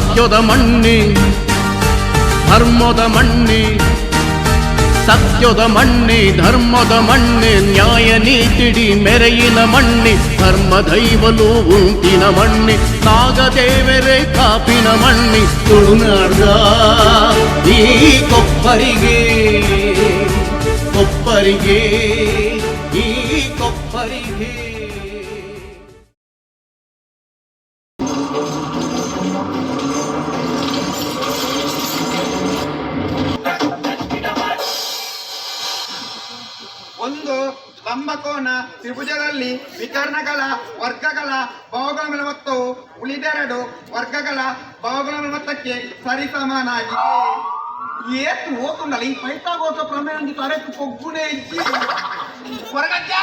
ಸತ್ಯದ ಮಣ್ಣಿ ಧರ್ಮದ ಮಣ್ಣಿ, ಸತ್ಯದ ಮಣ್ಣಿ ಧರ್ಮದ ಮಣ್ಣಿ, ನ್ಯಾಯ ನೀತಿಡಿ ಮೆರೆಯಿನ ಮಣ್ಣಿ, ಧರ್ಮ ದೈವಲು ಉಂಟಿನ ಮಣ್ಣಿ, ನಾಗದೇವರೇ ಕಾಪಿನ ಮಣ್ಣಿ, ತುಳುನಾಡ ಈ ಕೊಪ್ಪರಿಗೆ ಕೊಪ್ಪರಿಗೆ ಈ ಕೊಪ್ಪರಿಗೆ. ಒಂದು ಲಂಬಕೋನ ತ್ರಿಭುಜದಲ್ಲಿ ವಿಕರ್ಣಗಳ ವರ್ಗಗಳ ಭಾಗಗಳ ಮೊತ್ತವು ಉಳಿದೆರಡು ವರ್ಗಗಳ ಭಾಗಗಳ ಮೊತ್ತಕ್ಕೆ ಸರಿಸಮಾನಾಗಿದೆ. ಏತು ಓದುಂಡಲ್ಲ ಈ ಪೈಥಾಗೋರಸ ಪ್ರಮೇಯ ತರಕು ಕೊಗ್ಗುನೇ ಇಜ್ಜಿ ಹೊರಗಜ್ಜ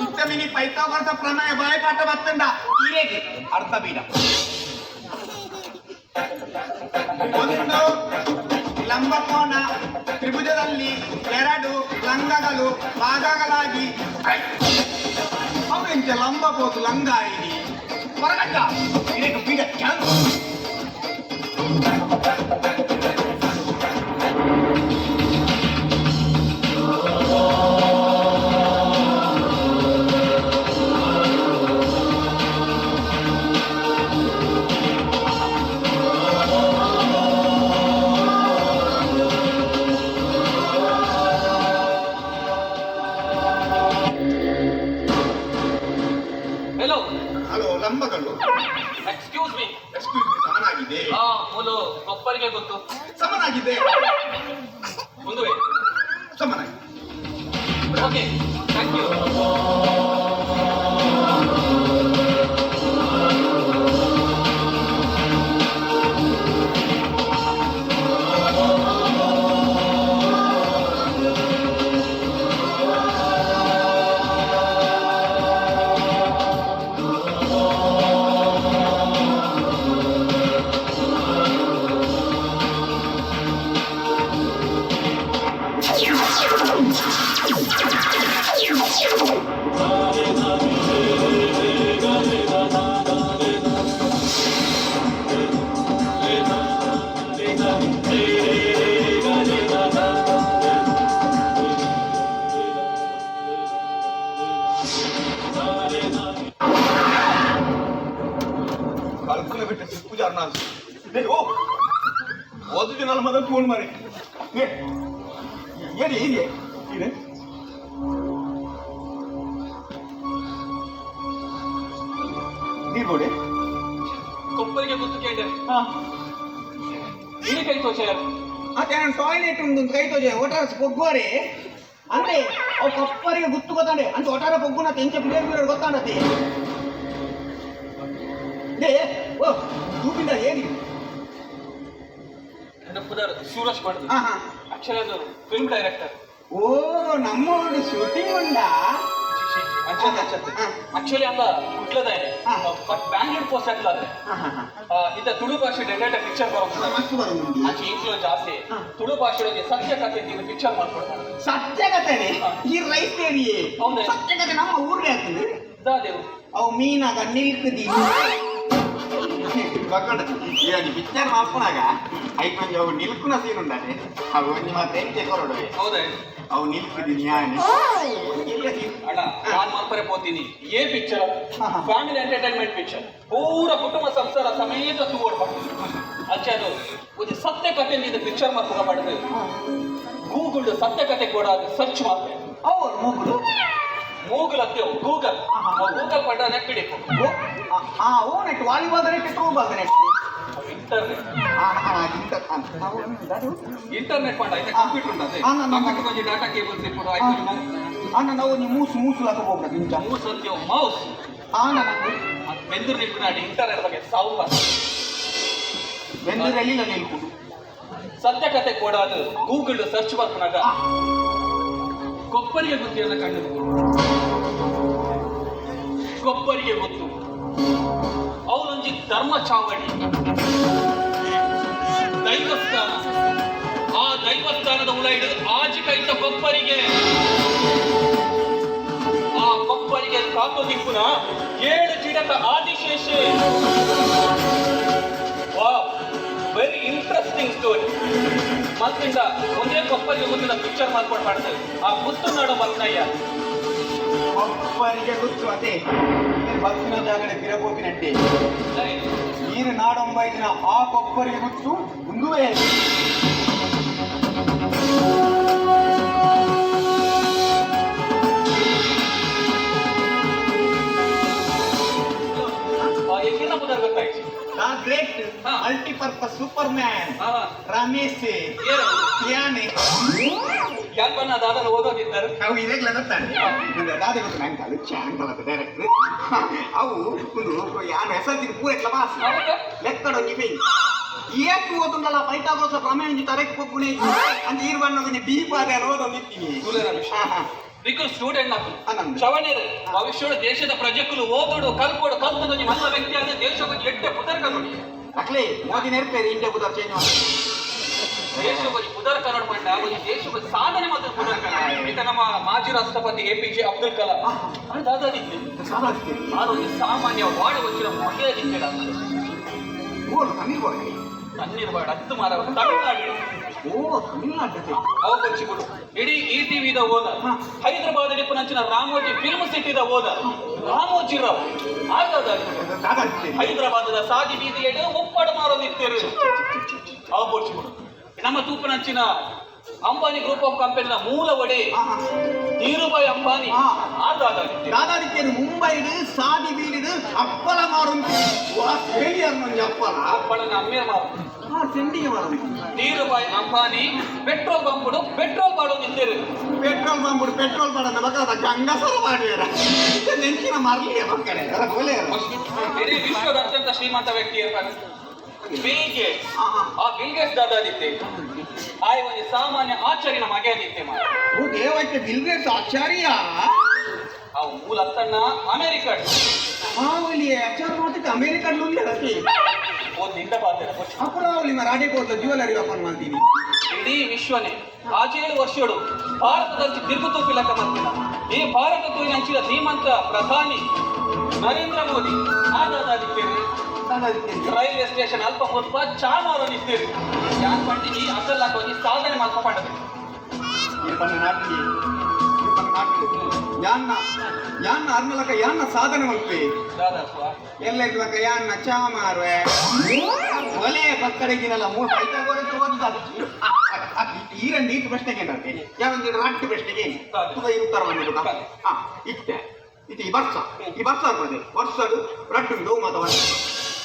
ಇತ್ತಮಿನಿ ಪೈಥಾಗೋರಸ ಪ್ರಮೇಯ ಬಾಯಿಪಾಠ ಬತ್ತಂಡ ಇರೇಗೆ ಅರ್ಥ ಬೀಡ. ಒಂದು ಲಂಬಕೋನ ತ್ರಿಭುಜದಲ್ಲಿ ಎರಡು ಲಂಗಗಳು ಭಾಗಗಳಾಗಿ ಅವೆಂಚ ಲಂಬಕೋತು ಲಂಗ ಇಡಿ ಹೊರಗಟ್ಟ ಇದಕ್ಕೆ ಬೀಡ ಚಾನ್ಸ್. ಲಂಬಗಳು ಎಕ್ಸ್ಕ್ಯೂಸ್ ಮೀ ಸಮನಾಗಿದೆ. ಮೂಲು ಕೊಪ್ಪರಿಗೆ ಗೊತ್ತು ಸಮನಾಗಿದೆ. ಮುಂದುವೆ ಸಮನಾಗಿದೆ. Okay thank you. ಓದಿದ್ದು ನನ್ನ ಮಗ ಫೋನ್ ಮಾಡಿ ಏನಿ ಹೀಗೆ ಇದೆ ನೀರ್ಬೋಡೆ ಕೊಪ್ಪರಿಗೆ ಗೊತ್ತು ಕೇಳಿದೆ. ಇಲ್ಲಿ ಕೈ ತೋಚ ಅದೇ ನಾನು ಟಾಯ್ಲೆಟ್ ಒಂದು ಕೈ ತೋಜೆ ಒಟ್ಟಾರ ಪೊಗ್ಗೋರೆ ಅಂದ್ರೆ ಅವು ಕೊಪ್ಪರಿಗೆ ಗುತ್ತು ಗೊತ್ತಾಂಡೆ ಅಂತ ಒಟ್ಟಾರ ಪೊಗ್ಗುನ ತೆಂಚ ಬಿಡೇರು ಗೊತ್ತಾಂಡತಿ ದೇ ಓ ದೂಪಿಂದ ಏನಿ ಪುದರ್ ಶಿವರಾಜ್ ಮಾಡುದು. ಆಕ್ಚುಲಿ ಅದು ಫಿಲ್ಮ್ ಡೈರೆಕ್ಟರ್. ಓ ನಮ್ಮೋಡು ಶೂಟಿಂಗ್ ಉಂಡಾ? ಆಕ್ಚುಲಿ ಅಲ್ಲ ಕುಟ್ಲದ ಬಟ್ ಬ್ಯಾಂಗ್ಳೂರ್ ಪೋಸ್ಟ್ ಆಗ್ಲಾದ್ರೆ ಇದ ತುಳು ಭಾಷೆ ಡೈರೆಕ್ಟ್ ಪಿಕ್ಚರ್ ಬರೋದು ಆಚೆ ಇಂಗ್ಲೋ ಜಾಸ್ತಿ ತುಳು ಭಾಷೆಯೊಳಗೆ ಸತ್ಯ ಕಥೆ ಪಿಕ್ಚರ್ ಮಾಡ್ಕೊಡ್ತಾರೆ. ಸತ್ಯ ಕಥೆನೆ ಈ ರೈಸ್ ಏರಿಯೇ ಸತ್ಯ ಕಥೆ ನಮ್ಮ ಊರ್ಲೇ ಆಗ್ತದೆ. ದಾದೇವು ಅವು ಮೀನಾಗ ನಿಲ್ಕದಿ ಪಿಕ್ಚರ್ ಮಾಡ್ಕೊಳಾಗ ಐಕೊಂಜ ಅವು ನಿಲ್ಕುನ ಸೀನ್ ಉಂಡಾನೆ ಅವು ನಿಮ್ಮ ತೆಂಚೆ ಕೊರಡುವೆ ಹೌದಾ ಅವು ನಿಲ್ಕದಿನಿ ಯಾನೆ ಅಣ್ಣ ನಾನು ಮಾಲ್ಪರೆ ಪೋತೀನಿ ಏ ಪಿಕ್ಚರ್ ಫ್ಯಾಮಿಲಿ ಎಂಟರ್ಟೈನ್ಮೆಂಟ್ ಪಿಕ್ಚರ್ ಪೂರ ಕುಟುಂಬ ಸಂಸಾರ ಸಮೇತ ತೂಗೋಡ್ಬಾರ್ದು ಅಂಚೆ ಅದು ಒಂದು ಸತ್ಯ ಕಥೆ ಇದು ಪಿಕ್ಚರ್ ಮಾಡ್ಕೊಂಡು ಮಾಡಿದ್ರೆ ಗೂಗಲ್ ಸತ್ಯ ಕಥೆ ಕೂಡ ಸರ್ಚ್ ಮಾಡ್ತೇವೆ. ಅವ್ರು ಮೂಗುಲು ಮೂಗಲ್ ಹತ್ತೇವು ಗೂಗಲ್ ಗೂಗಲ್ ಪಡ್ಡ ನೆಟ್ ಹಿಡಿಕು ಓ net volleyball net throwball net internet ಪಂಡ ಐತೆ ಕಂಪ್ಯೂಟರ್ ಉಂಟದೆ ಕಂಪ್ಯೂಟರ್ ಕೊಂಚ ಡಾಟಾ ಕೇಬಲ್ಸ್ ಇಪ್ಪಡು ಆಯ್ತು ಅಣ್ಣ ನಾವು ನೀವು ಮೂಸು ಹಾಕಬಹುದು ನಿಂಚ ಮೂಸ್ ಅಂತೀವ್ ಮೌಸ್ ಬೆಂದೂರು ನಿಲ್ಪುನಾಡಿ ಇಂಟರ್ನೆಟ್ ಬಗ್ಗೆ ಸಾವು ಬೆಂದೂರಲ್ಲಿ ನಿಲ್ಪುಡು ಸತ್ಯ ಕಥೆ ಕೂಡ ಅದು ಗೂಗಲ್ ಸರ್ಚ್ ಮಾಡ್ಕೊಂಡಾಗ ಕೊಪ್ಪರಿಗೆ ಗೊತ್ತಿರೋದ ಕಂಡು ಕೊಪ್ಪರಿಗೆ ಗೊತ್ತು ಅವನೊಂಜಿ ಧರ್ಮ ಚಾವಡಿ ದೈವಸ್ಥಾನ ಆ ದೈವಸ್ಥಾನದ ಉಲೈಡು ಆಜಿ ಕೈತ ಕೊಪ್ಪರಿಗೆ ಆ ಕೊಪ್ಪರಿಗೆ ಕಾತು ದಿಕ್ಕುನ 7 ಜಿಡಕ ಆದಿಶೇಷೆ ವಾವ್ ಕೊಪ್ಪರಿಗೆ ಗೊತ್ತಿಲ್ಲ ಪಿಕ್ಚರ್ ಮಾಡ್ಕೊಂಡು ಮಾಡ್ತೇವೆ ಆ ಗುತ್ತು ನಾಡು ಮಲ್ನಯ್ಯ ಕೊಪ್ಪರಿಗೆ ಗುತ್ತು ಅದೇ ಬಸ್ಸಿನ ಜಾಗಡೆ ಬಿರಬೋಗಿನಟ್ಟೆ ನೀರು ನಾಡೊಂಬೈದಿನ ಆ ಕೊಪ್ಪರಿಗೆ ಗುತ್ತು ಮುಂದುವೇ ಎಲ್ಲಿಂದ ಪುದರ್ ಗೊತ್ತಾಯ್ತು great multipurpose Superman Ramesh ಯಾನೆ ಯಾಕೆ ಬಣ್ಣ ದಾದನ ಓದೋದಿದ್ದಾರೆ ಅವು ಇದೆಲ್ಲ ಗೊತ್ತಾನೆ ದಾದೆ ಗೊತ್ತು ನಂಗೆ ಅದು ಚಾಂಗ್ ಡೈರೆಕ್ಟ್ ಅವು ಒಂದು ಯಾನು ಹೆಸರು ಪೂರ ಎಟ್ಲ ಬಾಸ್ ಲೆಕ್ಕಡೊಂಗಿ ಫೇಲ್ ಏಕು ಓದುಂಡಲ್ಲ ಪೈತಾಗೋಸ ಪ್ರಮೇಯ ತರಕ್ಕೆ ಕೊಕ್ಕುನೆ ಅಂತ ಈರ್ವಣ್ಣಗೆ ಡೀಪ್ ಆದ ಓದೋದಿತ್ತೀನಿ ಬಿಕಾಸ್ ಸ್ಟೂಡೆಂಟ್ నాకు ಚವನೇರು ಭವಿಷ್ಯದ ದೇಶದ ಪ್ರಜೆಗಳು ಓದೋಡು ಕಲ್ಕೋಡು ಕಲ್ತದ ನಿಮ್ಮ ಎಲ್ಲ ವ್ಯಕ್ತಿ ಆದ ದೇಶದ ಎಟ್ಟೆ ಪುದರ್ ಕನ್ನಡಿ ಅಕ್ಲೇ ಮೋದಿ ನೆರ್ಪೇರಿ ಇಂಡಿಯಾ ಪುದರ್ ಚೇಂಜ್ ಮಾಡಿ ದೇಶದ ಪುದರ್ ಕನ್ನಡ ಮಂಡ ಒಂದು ದೇಶದ ಸಾಧನೆ ಮಾತ್ರ ಪುದರ್ ಕನ್ನಡ ಈಗ ನಮ್ಮ ಮಾಜಿ ರಾಷ್ಟ್ರಪತಿ APJ ಅಬ್ದುಲ್ ಕಲಾಂ ಅದು ದಾದಾದಿತ್ತು ಅದು ಸಾಮಾನ್ಯ ವಾಡ వచ్చిన ಮಹಿಳೆ ದಿಕ್ಕಡ ಓಡು ತಮಿಳ್ನಾಡು ತಣ್ಣೀರ್ಬಾಡ ಹತ್ತು ಮಾರ ತಮಿಳ್ನಾಡು ತಮಿಳ್ನಾಡು ಅವ ಕೊಚ್ಚಿಕೊಡು ಇಡೀ ETVದ ಹೋದ ಹೈದರಾಬಾದ್ ನಂಚಿನ ರಾಮೋಜಿ ಫಿಲ್ಮ್ ಸಿಟಿದ ಹೋದ ರಾಮೋಜಿರಾವ್ ಹೈದರಾಬಾದದ ಸಾದಿ ಬೀದಿಯಲ್ಲಿ ಒಪ್ಪಡ ಮಾರೋದಿತ್ತೇರು ಅವ ಕೊಚ್ಚಿಕೊಡು ನಮ್ಮ ತೂಪನಂಚಿನ ಅಂಬಾನಿ ಗ್ರೂಪ್ ಆಫ್ ಕಂಪನಿನ ಮೂಲ ಒಡೆ ಧೀರುಭಾಯ್ ಅಂಬಾನಿ ದಾದಾದಿಕ್ಕೇನು ಮುಂಬೈಡು ಸಾದಿ ಬೀಡಿಡು ಅಪ್ಪಲ ಮಾರುಂಟು ಅಪ್ಪಳನ ಅಮ್ಮೆ ಮಾರು ಸೆಂಡಿಗೆ ಮಾರು ಧೀರುಭಾಯ್ ಅಂಬಾನಿ ಪೆಟ್ರೋಲ್ ಬಂಬುಡು ಪೆಟ್ರೋಲ್ ಬಾಡೋ ನಿಂತೇರು ಪೆಟ್ರೋಲ್ ಬಂಬುಡು ಪೆಟ್ರೋಲ್ ಬಾಡೋದ ಬಗ್ಗೆ ಗಂಗಸರ ಮಾಡಿದಾರ ನೆಂಚಿನ ಮರಲಿಯ ಮಕ್ಕಳೇ ಇಡೀ ವಿಶ್ವದ ಅತ್ಯಂತ ಶ್ರೀಮಂತ ವ್ಯಕ್ತಿ ಇರ್ತಾರೆ ಬಿಲ್ ಗೇಟ್ಸ್ ಆ ಬಿಲ್ ಗೇಟ್ಸ್ ದಾದಾದಿತ್ತೆ ಆಯ್ ಒಂದು ಸಾಮಾನ್ಯ ಆಚಾರ್ಯನ ಮಗೆ ಆದಿತ್ತೆ ಓ ದೇವಕ್ಕೆ ಬಿಲ್ ಗೇಟ್ಸ್ ಆಚಾರ್ಯ ಅವು ಮೂಲ ಅತ್ತಣ್ಣ ಅಮೆರಿಕನ್ ಅವಲಿ ಆಚಾರ ಮಾತಕ್ಕೆ ಅಮೆರಿಕನ್ ಉಳ್ಳದಕ್ಕೆ ಒಂದು ಇಂದ ಬಾದ್ರೆ ಅಪ್ಪಳ ಅವಲಿ ಮರಾಠಿ ಕೋತ ಜ್ಯುವೆಲರಿ ಓಪನ್ ಮಾಡ್ತೀನಿ ಇಡೀ ವಿಶ್ವನೇ 7 ವರ್ಷಗಳು ಭಾರತದಲ್ಲಿ ತಿರುಗುತೂಪಿ ಲೆಕ್ಕ ಮಾಡ್ತಿಲ್ಲ ಈ ಭಾರತ ತೂರಿನ ಧೀಮಂತ ಪ್ರಧಾನಿ ನರೇಂದ್ರ ಮೋದಿ ಆದಾದಿತ್ತೇವೆ ರೈಲ್ವೆ ಸ್ಟೇಷನ್ ಅಲ್ಪ ಮುಲ್ಪ ಚಾ ಮಾರೋ ನಿಂತೇವೆ ಯಾನ್ ಪಂಡಿಗೆ ಅಸಲ್ ಹಾಕಿ ಸಾಧನೆ ಮಾಡ್ಕೊಂಡ್ಬಂಡದೆ ಯಾನ್ನ ಅರ್ನಲಕ ಯಾನ್ನ ಸಾಧನೆ ಮಾಡ್ತೇವೆ ಎಲ್ಲ ಇದ್ಲಕ ಯಾನ್ನ ಚಾ ಮಾರುವೆ ಒಲೆ ಪಕ್ಕಡೆಗಿನಲ್ಲ ಮೂರು ಪೈತಾಗೋರಕ್ಕೆ ಓದಿದ ಈರಂಡಿ ಇಟ್ಟು ಬೆಸ್ಟಿಗೆ ಯಾವಂದ್ರೆ ರಾಟ್ ಬೆಸ್ಟಿಗೆ ತುಗ ಇರುತ್ತಾರ ಬಂದಿರುತ್ತ ಇಟ್ಟೆ ಇದು ಈ ವರ್ಷ ಬರ್ತದೆ ವರ್ಷಡು ರಟ್ಟು ಇದು ಮಾತವ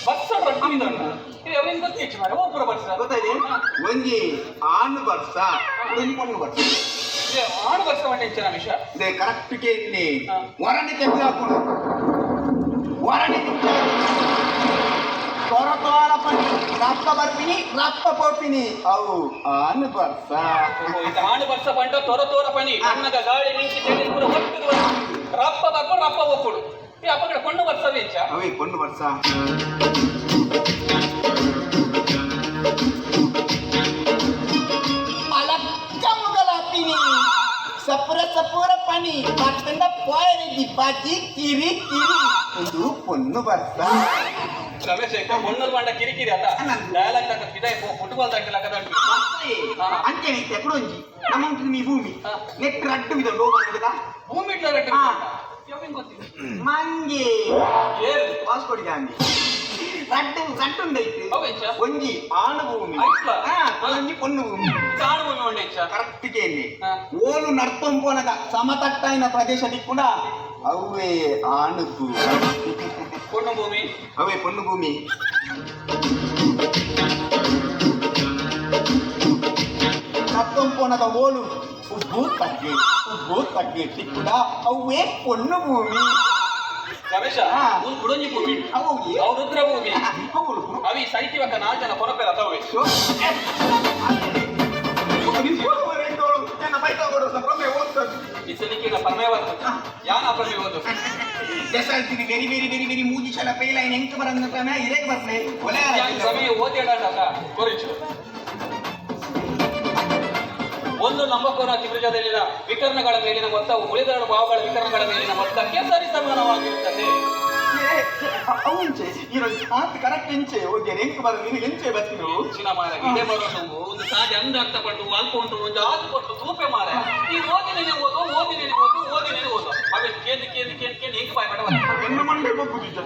ಬರ್ಸ ರಟ್ಟು ಇದನ್ನ ಅವನಿಗೆ ಗೊತ್ತಿತ್ತು ಮಾರೆ ಒಬ್ಬರ ಬರ್ಸ ಗೊತ್ತಾಯ್ತು ಒಂಜಿ ಆಣು ಬರ್ಸ ಒಂಜಿ ಪಣ್ಣು ಬರ್ಸ ಆಣು ಬರ್ಸ ಮಂಡೆ ಹೆಚ್ಚಿನ ವಿಷಯ ಇದೇ ಕರೆಕ್ಟ್ ಕೇಳಿ ವರಣಿ ತೆಪ್ಪಿ ಹಾಕೊಂಡು ವರಣಿ ತೊರತೋರ ಪಣಿ ರಪ್ಪ ಬರ್ಪಿನಿ ರಪ್ಪ ಪೋಪಿನಿ ಅವು ಆಣು ಬರ್ಸ ಇದು ಆಣು ಬರ್ಸ ಬಂಡ ತೊರ ಪಣಿ ಅನ್ನಗ ಗಾಳಿ ನಿಂತಿ ತೆಗೆದು ಕೂಡ ಒಟ್ಟಿಗೆ ರಪ್ಪ ಬರ್ಕೊಂಡು ರಪ್ಪ ಹೋಗ್ಕೊಡು ಈ ಅಪ್ಪಗಡೆ ಕೊಂಡು ಬರ್ಸವೇ ಹೆಚ್ಚ ಅವೇ ಕೊಂಡು ಬರ್ಸ ಸಪೂರ ಪಣಿ ಪಟ್ಟಂದ ಪೋಯರಿದ್ದಿ ಬಾಜಿ ಕಿರಿ ಇದು ಪೊನ್ನು ಬರ್ಸ ರಮೇಶ್ ಮೊಣ್ಣಲ್ ಬಂಡ ಕಿರಿಕಿರಿ ಅಲ್ಲ ಡಯಲಾಗ್ ತಕ್ಕ ಪಿದಾಯ ಫುಟ್ಬಾಲ್ ತಕ್ಕ ಅಂಚೆನೆ ತೆಕ್ಕಡೊಂಜಿ ನಮ್ಮಂತ ನೀ ಭೂಮಿ ನೆಟ್ ರಟ್ಟು ವಿಧ ಲೋಕ ಭೂಮಿ ಇಟ್ಲ ರಟ್ಟು ಮಂಗೆ ವಾಸ್ಕೋಡಿ ಗಾಂಧಿ ರಟ್ಟು ರಟ್ಟುಂಡೈತೆ ಒಂಜಿ ಆಣು ಭೂಮಿ ಒಂಜಿ ಪೊನ್ನು ಭೂಮಿ ಆಣು ಭೂಮಿ ಒಂಡೆಚ್ಚ ಕರೆಕ್ಟ್ ಕೇಳಿ ಓಲು ನಡ್ತೊಂಪೋನಗ ಸಮತಟ್ಟಾಯಿನ ಪ್ರದೇಶ ದಿಕ್ಕುಂಡ ಅವೇ ಆಣು ಭೂಮಿ ಪೊಣ್ಣು ಭೂಮಿ ಅವೇ ಪೊಣ್ಣು ಭೂಮಿ ನಡ್ತೊಂಪೋನಗ ಓಲು ಉಬ್ಬು ತಗ್ಗೆ ದಿಕ್ಕುಂಡ ಅವೇ ಪೊಣ್ಣು ಭೂಮಿ ರಮೇಶ ಕುಡಂಜಿ ಭೂಮಿ ಅವು ರುದ್ರ ಭೂಮಿ ಅವಿ ಸಾಹಿತ್ಯವಕ್ಕ 4 ಜನ ಕೊರಪೆರ ಅದಾವೆ ಇಸಲಿಕ್ಕಿನ ಪ್ರಮೇಯ ಬರ್ತದೆ ಯಾನ ಪ್ರಮೇಯ ಓದು ದೇಸಾಲ್ತೀನಿ ವೆರಿ ವೆರಿ ವೆರಿ ವೆರಿ ಮೂಜಿ ಶಲ ಪೇಲೈನ್ ಎಂಕ ಬರಂದ ಪ್ರಮೇಯ ಇರೇಕ್ ಬರ್ತನೆ ಒಲೆ ಪ್ರಮೇಯ ಓದಿಯಾಡಾಟ ಕೋರಿಚು ಒಂದು ಲಂಬಕೋನ ತ್ರಿಭುಜದಲ್ಲಿನ ವಿಕರ್ಣಗಳ ಮೇಲಿನ ಮೊತ್ತವು ಉಳಿದೆರಡು ಭಾವಗಳ ವಿಕರ್ಣಗಳ ಮೇಲಿನ ಮೊತ್ತಕ್ಕೆ ಸರಿ ಸಮಾನವಾಗಿರುತ್ತದೆ ಅವಂಚೆ ಇರೋದು ಮಾತು ಕರೆಕ್ಟ್ ಎಂಚೆ ಹೋಗಿ ಎಂಕ್ ಬರ ನಿನಗೆ ಎಂಚೆ ಬರ್ತೀನಿ ಹೆಚ್ಚಿನ ಮಾರ ಇದೇ ಬರೋದು ಒಂದು ಸಾರಿ ಅಂದ ಅರ್ಥ ಪಟ್ಟು ಅಲ್ಕೊಂಡು ಒಂದು ಆದು ಕೊಟ್ಟು ತೂಪೆ ಮಾರ ಈ ಓದಿನೇನೆ ಓದು ಅವೇ ಕೇಂದ್ರ ಹೆಂಗ್ ಬಾಯ್ ಪಡ ಎನ್ನ ಮಂಡೆ ಬಗ್ಗುದಿದ್ದ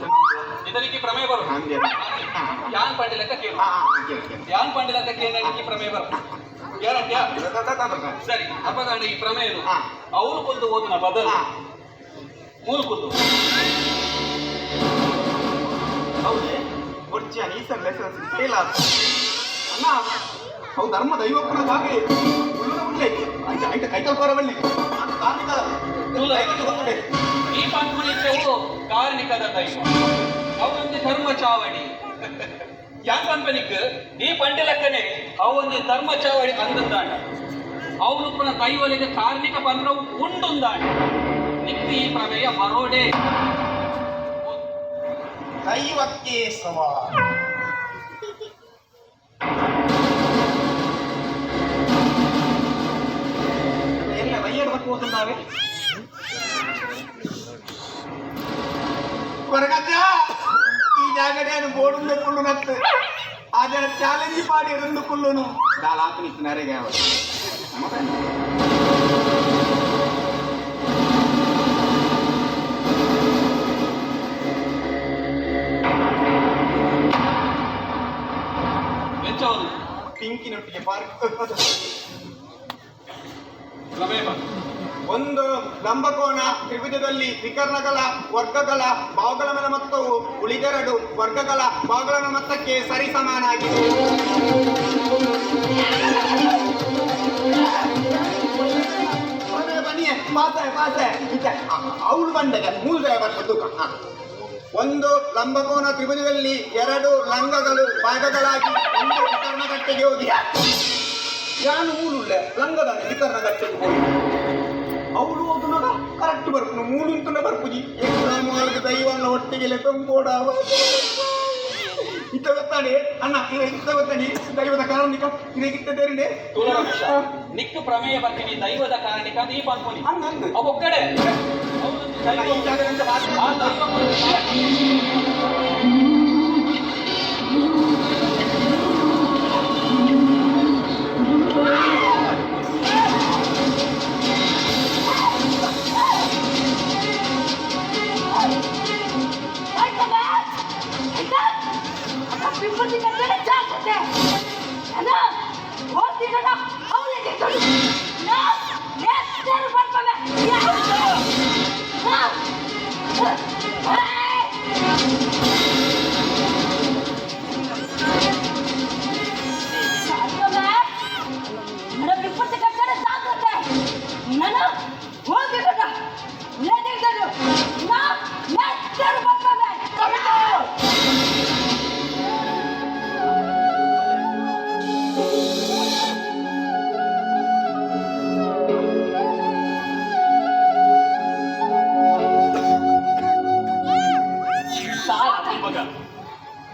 ಇದಕ್ಕೆ ಪ್ರಮೇಯ ಬರು ಯಾನ್ ಪಾಂಡೆ ಲೆಕ್ಕ ಕೇಳು ಯಾನ್ ಪಾಂಡೆ ಲೆಕ್ಕ ಕೇಳಿ ಪ್ರಮೇಯ ಬರು ಗ್ಯಾರಂಟಿಯಾ ಸರಿ ಅಪಗಾಂಡ ಈ ಪ್ರಮೇಯನು ಅವನು ಕೊಂದು ಓದಿನ ಬದಲು ಮೂಲ ಕೊಂದು ಹೌದೇ ಒಡ್ಚಿಯ ನೀಸರ್ ಲೆಸನ್ಸ್ ಫೇಲ್ ಆದ ಅಣ್ಣ ಅವು ಧರ್ಮ ದೈವಪುರ ಹಾಗೆ ಕೈಕಲ್ ಬರಬಲ್ಲಿ ಈ ಪಾಂಪನಿತ್ಯವು ಕಾರ್ಣಿಕದ ದೈವ ಅವನೊಂದು ಧರ್ಮ ಚಾವಡಿ ಯಾನ್ ಕಂಪನಿಕ್ ಈ ಪಂಡೆ ಲೆಕ್ಕನೆ ಅವೊಂದು ಧರ್ಮ ಚಾವಡಿ ಅಂದಂದಾಂಡ ಅವನು ಪುನಃ ದೈವಲಿಗೆ ಕಾರ್ಣಿಕ ಪಂದ್ರವು ಉಂಡುಂದಾಂಡ ನಿಕ್ತಿ ಈ ಪ್ರಮೇಯ ಮರೋಡೆ ದೈವಕ್ಕೆ ಸವಾಲ್ ಎಲ್ಲ ವಯ್ಯಡದಕ್ಕೆ ಹೋದಂದಾವೆ ಕೊರಗದ್ದ ಈ ಜಾಗಡೇನು ಬೋಡುಂದೆ ಕುಳ್ಳು ನತ್ತು ಆ ಜನ ಚಾಲೆಂಜ್ ಮಾಡಿ ಎರಡು ಕುಳ್ಳುನು ದಾಲಾತನಿತ್ತು ನರೆಗೆ ಅವರು ಪಿಂಕಿನೊಟ್ಟಿಗೆ ಪಾರ್ಕ್ ಒಂದು ಲಂಬಕೋನ ತ್ರಿಭುಜದಲ್ಲಿ ವಿಕರ್ಣಗಳ ವರ್ಗಗಳ ಭಾಗಗಳ ಮೊತ್ತವು ಉಳಿದೆರಡು ವರ್ಗಗಳ ಭಾಗಗಳ ಮೊತ್ತಕ್ಕೆ ಸರಿ ಸಮಾನಾಗಿದೆ ಬನ್ನಿಯೇ ಅವಳು ಬಂದಾಗ ಮೂಲದ ಬರ್ತದ್ದು ಒಂದು ಲಂಬಕೋನ ತ್ರಿಭುಜದಲ್ಲಿ ಎರಡು ಲಂಗಗಳು ಭಾಗಗಳಾಗಿ ಒಂದು ವಿಕರ್ಣಗಟ್ಟೆಗೆ ಹೋಗಿ ಯಾನು ಮೂಳುಳ್ಳ ಲಂಗದ ವಿಕರ್ಣಗಟ್ಟೆಗೆ ಹೋಗಿ ಅವಳು ಹೋದ ಕರೆಕ್ಟ್ ಬರ್ಪುನು ಮೂಳುಂತನ ಬರ್ಪುಜಿ ಎಕ್ಸಾಮ್ ಹಾಲ್ಗೆ ದೈವನ್ನ ಒಟ್ಟಿಗೆ ಲೆಕ್ಕಂಬೋಡ ಇತ್ತ ಗೊತ್ತಾನೆ ಅಣ್ಣ ಇತ್ತ ಗೊತ್ತಾನೆ ದೈವದ ಕಾರಣಿಕ ಇದಕ್ಕಿಟ್ಟದೇರಿದೆ ನಿಕ್ಕು ಪ್ರಮೇಯ ಬರ್ತೀನಿ ದೈವದ ಕಾರಣಿಕ ದೀಪ ಅನ್ಕೊಳ್ಳಿ ಒಕ್ಕಡೆ ಈ ಜಾಗದಿಂದ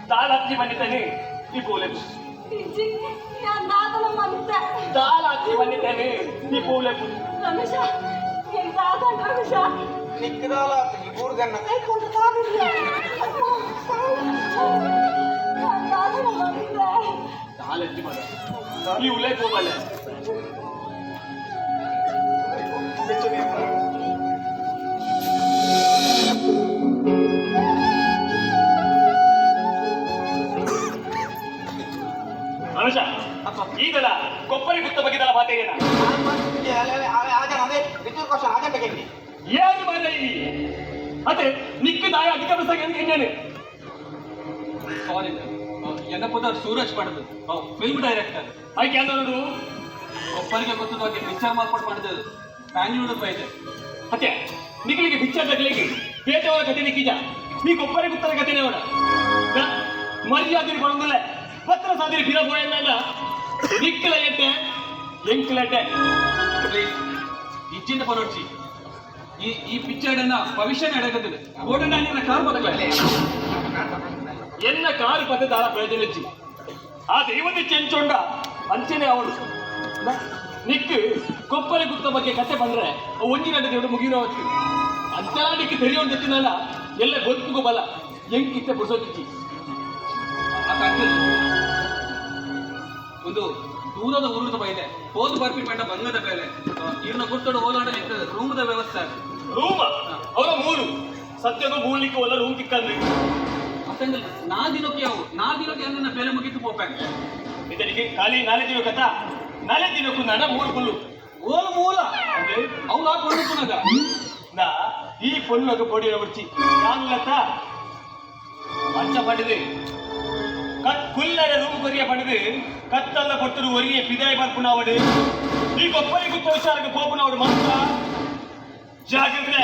दालाची म्हणताने ती बोलत दालाची म्हणताने ती बोलत ನಿಕ್ಕದಾಲ ಈ ಊರ್ಗನ್ನ दालाची मग ती उलय बोल ಮನುಷ್ಯ ಈಗಲ್ಲ ಕೊಪ್ಪರಿ ಗುತ್ತ ಬಗ್ಗಿದಲ್ಲ ಮಾತೇನ ಏನು ಮಾಡ ಅದೇ ನಿಕ್ಕು ದಾಯ ಅಧಿಕ ಹೆಂಗೇನೆ ಸಾರಿ ಎನ್ನ ಪುದರ್ ಸೂರಜ್ ಪಡೆದು ಫಿಲ್ಮ್ ಡೈರೆಕ್ಟರ್ ಆಯ್ಕೆ ನೋಡು ಒಬ್ಬರಿಗೆ ಗೊತ್ತದಾಗಿ ಪಿಕ್ಚರ್ ಮಾರ್ಪಾಡು ಮಾಡಿದ್ದು ಬ್ಯಾಂಗ್ಳೂರು ಬೈದೆ ಅತ್ತೆ ನಿಖಿಲಿಗೆ ಪಿಕ್ಚರ್ ತಗಲಿಕ್ಕೆ ಬೇಟೆಯವರ ಕತೆ ನಿಕ್ಕಿಜ ನೀ ಒಬ್ಬರಿಗೆ ಗೊತ್ತರ ಕತೆನೇ ಅವಡ ಮರ್ಯಾದೆ ಕೊಡೋದಿಲ್ಲ ಪತ್ರ ಸಾದಿರಿ ಬಿರ ಬೋಯಣ್ಣ ನಿಕ್ಕಲ ಎಟ್ಟೆ ಎಂಕಲಟ್ಟೆ ಪ್ಲೀಸ್ ಇಚ್ಚಿಂದ ಪರೋಡ್ಸಿ ಈ ಪಿಕ್ಚರ್ ಅನ್ನ ಭವಿಷ್ಯ ನಡೆಯುತ್ತದೆ ಓಡಣ್ಣ ನಿನ್ನ ಕಾರು ಬದಲೇ ಎನ್ನ ಕಾರು ಪದ್ಧತಿ ಆಳ ಪ್ರಯೋಜನ ಇಚ್ಚಿ ಆ ದೈವದ ಚೆಂಚೊಂಡ ಅಂಚನೆ ಅವಳು ನಿಕ್ಕು ಕೊಪ್ಪರಿ ಗುತ್ತ ಬಗ್ಗೆ ಕತೆ ಬಂದ್ರೆ ಒಂಜಿನ ದೇವರು ಮುಗಿರೋ ಅಂಚಲ ನಿಕ್ಕು ತೆರೆಯೋನ್ ಜೊತ್ತಿನಲ್ಲ ಎಲ್ಲ ಗೊತ್ತುಗೂ ಬಲ ಎಂಕಿತ್ತೆ ಬುಸೋದಿಜ್ಜಿ ಆತ ಒಂದು ದೂರದ ಊರದ ಬೈದೆ ಹೋದು ಬರ್ಪಿ ಪಂಡ ಬಂಗದ ಬೇಲೆ ಇವ್ರನ್ನ ಗುರ್ತೋಡು ಓದಾಡ ರೂಮದ ವ್ಯವಸ್ಥೆ ರೂಮ ಅವರ ಮೂರು ಸತ್ಯದ ಮೂಲಿಕ್ಕೆ ಒಲ್ಲ ರೂಮ್ ತಿಕ್ಕಂದ್ರಿ ಅಸಂಗಲ್ ನಾ ದಿನಕ್ಕೆ ನನ್ನ ಬೇಲೆ ಮುಗಿತು ಪೋಪಾಂಗ ಇದರಿಗೆ ಖಾಲಿ ನಾಳೆ ದಿನ ಕಥಾ ನಾಳೆ ದಿನಕ್ಕೂ ನನ್ನ ಮೂರು ಪುಲ್ಲು ಓಲು ಮೂಲ ಅವ್ನು ಆ ಪೊಣ್ಣು ಪುನಗ ನಾ ಈ ಪೊಣ್ಣಗ ಪೊಡಿಯ ಬಿಡ್ಚಿ ಯಾನ್ಲತ್ತ ಮಂಚ ಪಡೆದು ಕುಲ್ಲರ ರೂಮ್ ಕೊರಿಯ ಪಡೆದು ಕತ್ತಲ್ಲ ಕೊಟ್ಟರು ಒರಿಯ ಪಿದಾಯ ಬರ್ಪುನವಡು ಈ ಕೊಪ್ಪರಿಗೆ ತೋಚಾರಕ್ಕೆ ಪೋಪುನವಡು ಮಾತ್ರ ಜಾಗ್ರತೆ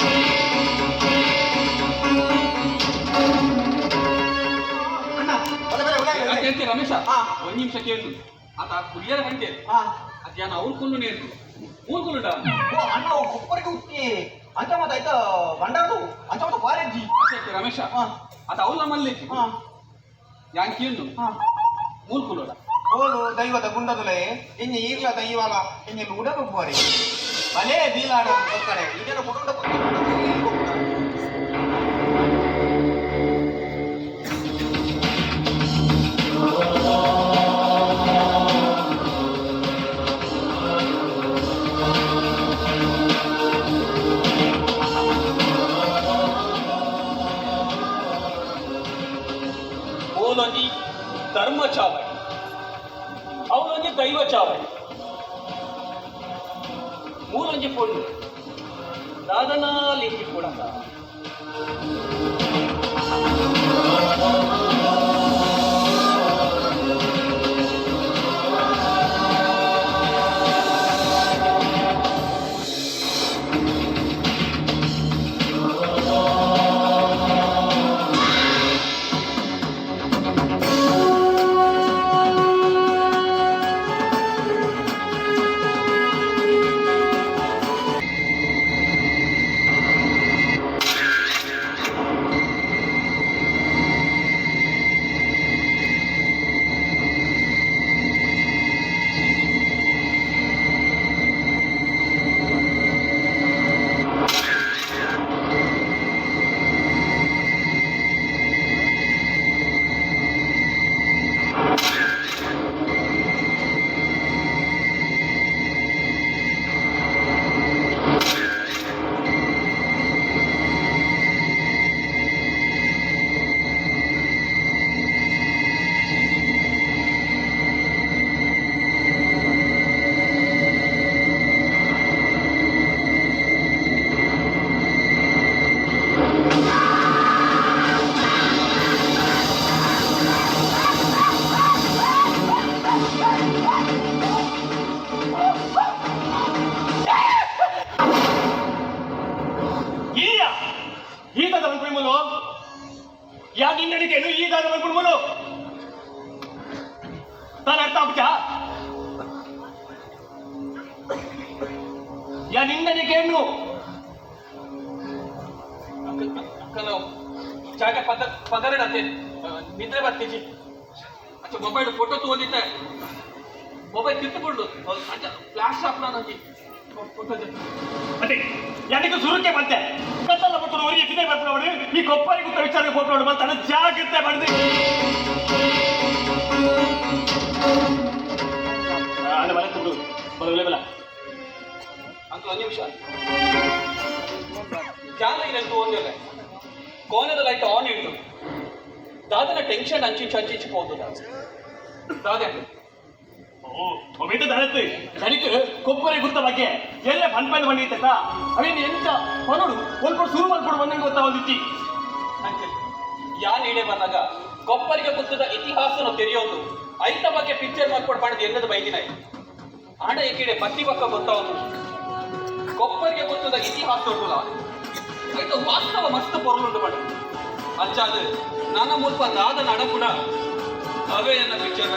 ಹೇಳ್ತಿ ರಮೇಶ ಒಂದು ನಿಮಿಷ ಕೇಳು ಆತ ಕುಡಿಯರ ಗಂಟೆ ಅದ್ಯಾನ ಅವ್ರು ಕುಲ್ಲು ನೇರು ಮೂರು ಕುಲ್ಲುಡ ಅಣ್ಣ ಕೊಪ್ಪರಿಗೆ ಉತ್ತಿ ಅಂತ ಮಾತಾಯ್ತ ಬಂಡಾರು ಅಂತ ಮಾತ ಬಾರೆಜ್ಜಿ ರಮೇಶ ಆತ ಅವ್ರು ನಮ್ಮಲ್ಲಿ ಯಾನ್ ಕೇಳು ಮೂರು ಕುಲ್ಲುಡ ಓಲು ದೈವದ ಗುಂಡದುಲೆ ಇನ್ನು ಈರ್ಲ ದೈವಾಲ ಇನ್ನು ಉಡಗೊಬ್ಬರಿ ಬಲೇ ಬೀಲಾಡ ಕಡೆ ಇದರ ಕುಟುಂಬ ಓಲೊಂಜಿ ಧರ್ಮ ಚಾವಡಿ ಅವನೊಂಜಿ ದೈವ ಚಾವಡಿ ಮೂರೊಂಜಿ ಪೊಣ್ಣು ದಾದನಾಲಿಂಗಿ ಕೂಡ या निन्ननिಗೆ ಈ ದಾನ ಮಾಡ್ಕೊಂಡು ತಾನ ಅರ್ಥ ಆಗ್ತಾ या ನಿನ್ನನಿಗೆ ಏನು ಅಕ್ಕನ ಜಾಗ ಪದರಡತ್ತೆ ನಿದ್ರೆ ಬರ್ತೀಜಿ ಅಚ್ಚ ಮೊಬೈಲ್ ಫೋಟೋ ತೋದಿತ್ತೆ ಮೊಬೈಲ್ ಕಿತ್ತುಕೊಂಡು ಅಚ್ಚ ಫ್ಲಾಶ್ ಆಫ್ ನನಗೆ ಫೋಟೋ ಅದೇ ಯಾನಿಗೆ ಸುರುಕೆ ಬಂತೆ ಕತ್ತಲ್ಲ ಬಿಟ್ಟು ಅವರಿಗೆ ಸಿದೆ ಬರ್ಕೊಂಡು ಈ ಕೊಪ್ಪರಿಗೆ ಗೊತ್ತ ವಿಚಾರಕ್ಕೆ ಫೋಟೋ ನೋಡಿ ಬಂತ ಜಾಗ್ರತೆ ಮಾಡಿದೆ ಅಲ್ಲ ಬಲ ತುಂಡು ಬರಲೇ ಬಲ ಅಂತ ಒಂದು ನಿಮಿಷ ಜಾಲ ಇರಂತೂ ಒಂದಿಲ್ಲ ಕೋನದ ಲೈಟ್ ಆನ್ ಇಟ್ಟು ದಾದನ ಟೆನ್ಷನ್ ಹಂಚಿಂಚಿపోదు ದಾದೆ ಒಮ್ಮೆದ ದಾದತ್ತೆ ನನಗೆ ಕೊಪ್ಪರೆ ಗುತ್ತ ಬಗ್ಗೆ ಎಲ್ಲ ಬಂದ್ಪಂದು ಬಂದಿತ್ತ ಅವೇನು ಎಂತ ಪನೋಡು ಸ್ವಲ್ಪ ಶುರು ಮಾಡ್ಕೊಂಡು ಬಂದಂಗೆ ಗೊತ್ತಾವದಿತ್ತಿ ಯಾ ನೀಡೆ ಬಂದಾಗ ಕೊಪ್ಪರಿಗೆ ಗುತ್ತದ ಇತಿಹಾಸನ ತೆರೆಯೋದು ಐತ ಬಗ್ಗೆ ಪಿಕ್ಚರ್ ಮಾಡ್ಕೊಂಡು ಮಾಡಿದ ಎಂದದ ಬೈದಿನ ಆಡ ಏಕಿಡೆ ಬತ್ತಿ ಪಕ್ಕ ಗೊತ್ತಾವದು ಕೊಪ್ಪರಿಗೆ ಗುತ್ತದ ಇತಿಹಾಸ ಉಂಟುಲ್ಲ ಐತ ವಾಸ್ತವ ಮಸ್ತ್ ಪೊರ್ಲುಂಟು ಮಾಡಿ ಅಚ್ಚಾದು ನನ್ನ ಮುಲ್ಪ ದಾದ ನಡ ಕೂಡ ಅವೇ ನನ್ನ ಪಿಕ್ಚರ್